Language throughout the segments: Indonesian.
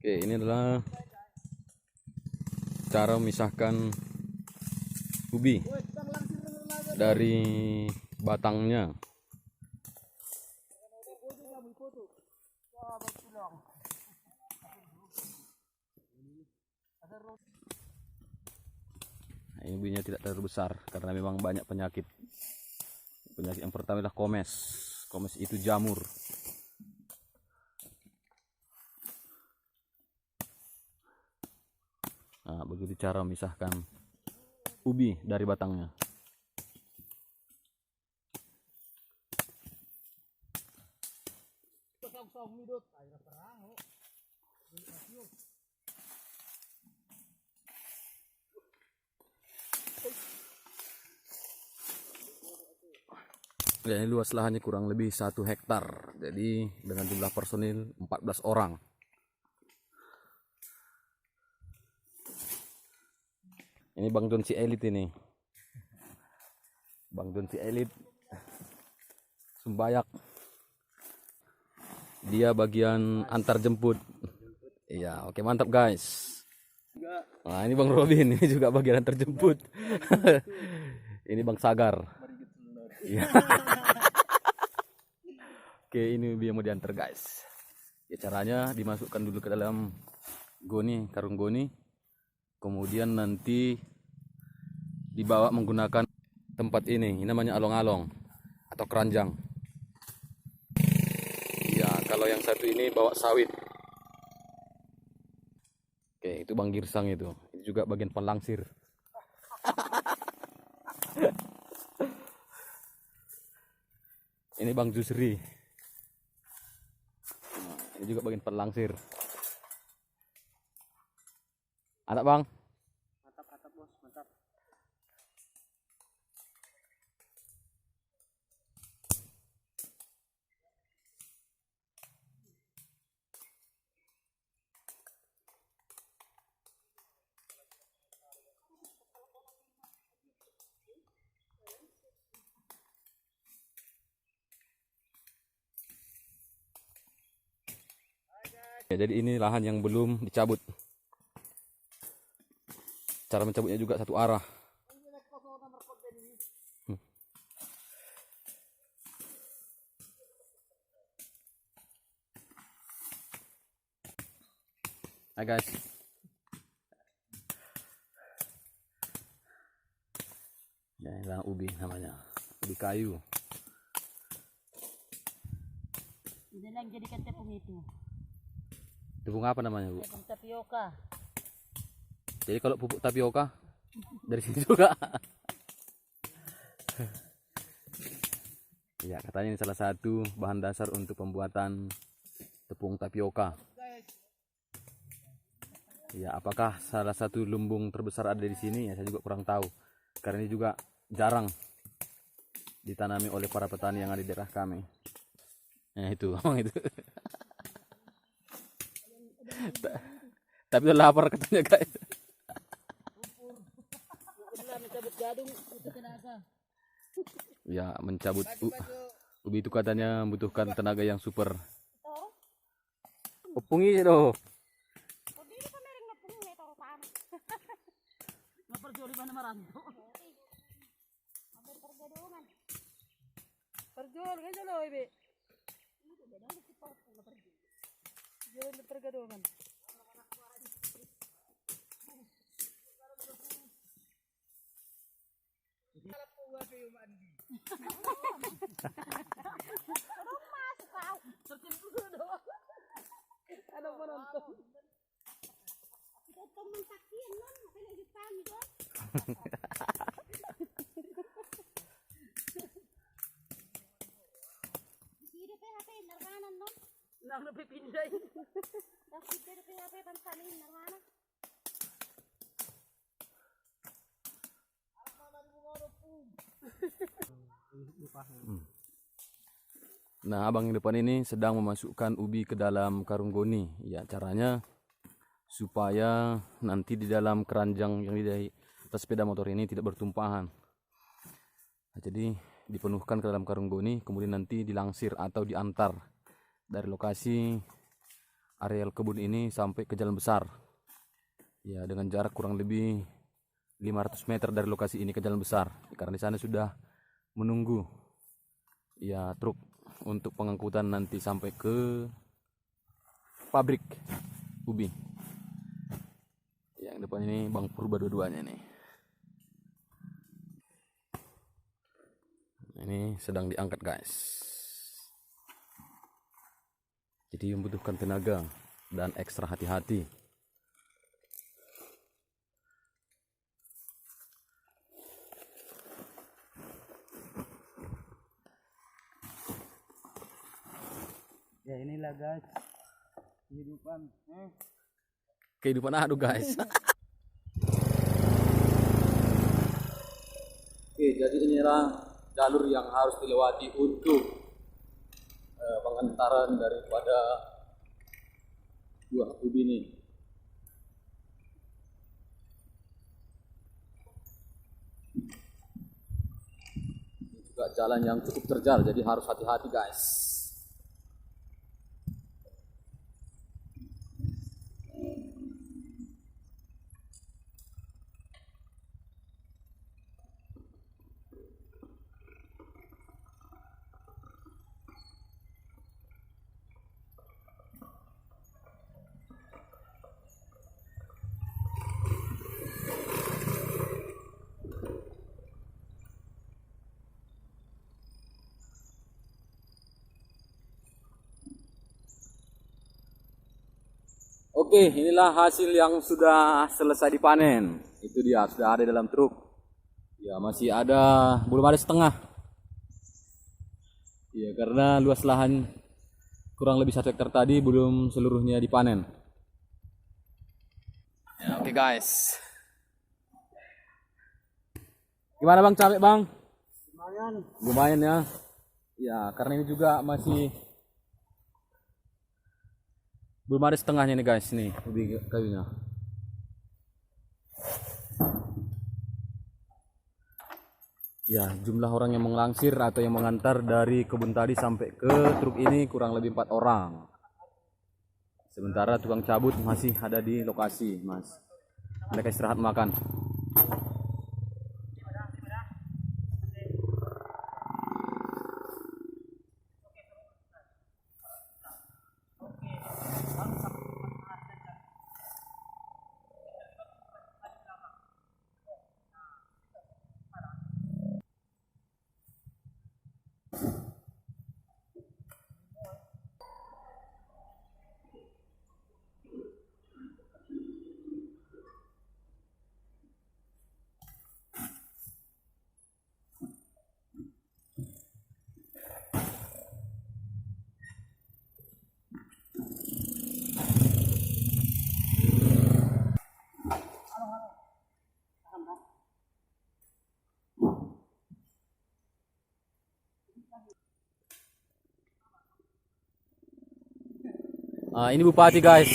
Oke, ini adalah cara memisahkan ubi dari batangnya. Nah, ini ubinya tidak terlalu besar karena memang banyak penyakit. Penyakit yang pertama adalah komes. Komes itu jamur. Nah, begitu cara memisahkan ubi dari batangnya. Ya, ini luas lahannya kurang lebih 1 hektar. Jadi dengan jumlah personil 14 orang. Ini Bang Don si elit ini. Bang Don si elit. Sumbayak. Dia bagian antar jemput. Iya, oke, mantap guys. Nah, ini Bang Robin, ini juga bagian antar jemput. Ini Bang Sagar. Iya. Oke, ini ubi yang mau diantar guys. Ya, caranya dimasukkan dulu ke dalam goni, karung goni. Kemudian nanti dibawa menggunakan tempat ini namanya along-along atau keranjang. Ya, kalau yang satu ini bawa sawit. Oke, itu Bang Girsang itu. Ini juga bagian pelangsir. Ini Bang Jusri. Nah, ini juga bagian pelangsir. Anak Bang. Mantap bos, mantap. Ya, jadi ini lahan yang belum dicabut. Cara mencabutnya juga satu arah. Hai guys. Ya, ini adalah ubi namanya. Ubi kayu. Ini lang jadikan tepung itu. Tepung apa namanya, Bu? Tepung tapioka. Jadi kalau pupuk tapioka dari sini juga. Ya, katanya ini salah satu bahan dasar untuk pembuatan tepung tapioka. Ya, apakah salah satu lumbung terbesar ada di sini? Ya, saya juga kurang tahu. Karena ini juga jarang ditanami oleh para petani yang ada di daerah kami. Nah, itu, itu. Tapi udah lapar katanya guys. Ya, mencabut ubi itu katanya membutuhkan tenaga yang super. Opungi doh. Perjual kan jalo ibe. Jual pergadolan. Ada menonton. Kita mentakin non, makanya kita gitu. Di PHP narana non. Nang lebih pindah. Tapi di PHP pansanin narana. Nah, abang yang depan ini sedang memasukkan ubi ke dalam karung goni. Ya, caranya supaya nanti di dalam keranjang yang di atas sepeda motor ini tidak bertumpahan. Nah, jadi dipenuhkan ke dalam karung goni, kemudian nanti dilangsir atau diantar dari lokasi areal kebun ini sampai ke jalan besar. Ya, dengan jarak kurang lebih 500 meter dari lokasi ini ke jalan besar. Karena di sana sudah menunggu ya truk untuk pengangkutan nanti sampai ke pabrik ubi. Yang depan ini Bang Purba dua-duanya nih. Ini sedang diangkat guys. Jadi membutuhkan tenaga dan ekstra hati-hati. Ya inilah guys kehidupan. Kehidupan adu guys. Oke, jadi inilah jalur yang harus dilewati untuk pengantaran daripada buah ubi ini. Ini juga jalan yang cukup terjal, jadi harus hati-hati guys. Oke, inilah hasil yang sudah selesai dipanen. Itu dia, sudah ada dalam truk. Ya, masih ada, belum ada setengah. Ya, karena luas lahan kurang lebih 1 hektar tadi belum seluruhnya dipanen. Ya, oke guys. Gimana Bang, capek Bang? Lumayan. Lumayan ya. Ya, karena ini juga masih belum ada setengahnya nih guys, nih ubi kayunya. Ya, jumlah orang yang melangsir atau yang mengantar dari kebun tadi sampai ke truk ini kurang lebih 4 orang. Sementara tukang cabut masih ada di lokasi, Mas. Mereka istirahat makan. Ini Bupati guys.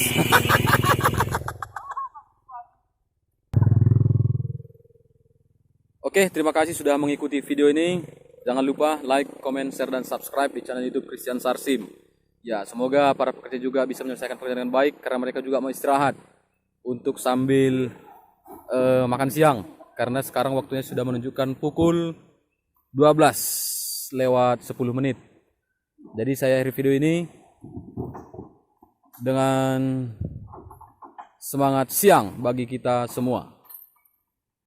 Oke, terima kasih sudah mengikuti video ini. Jangan lupa like, comment, share, dan subscribe di channel YouTube Christian Sarsim. Ya, semoga para pekerja juga bisa menyelesaikan pekerjaan dengan baik karena mereka juga mau istirahat untuk sambil makan siang. Karena sekarang waktunya sudah menunjukkan pukul 12 lewat 10 menit. Jadi saya akhiri video ini dengan semangat siang bagi kita semua.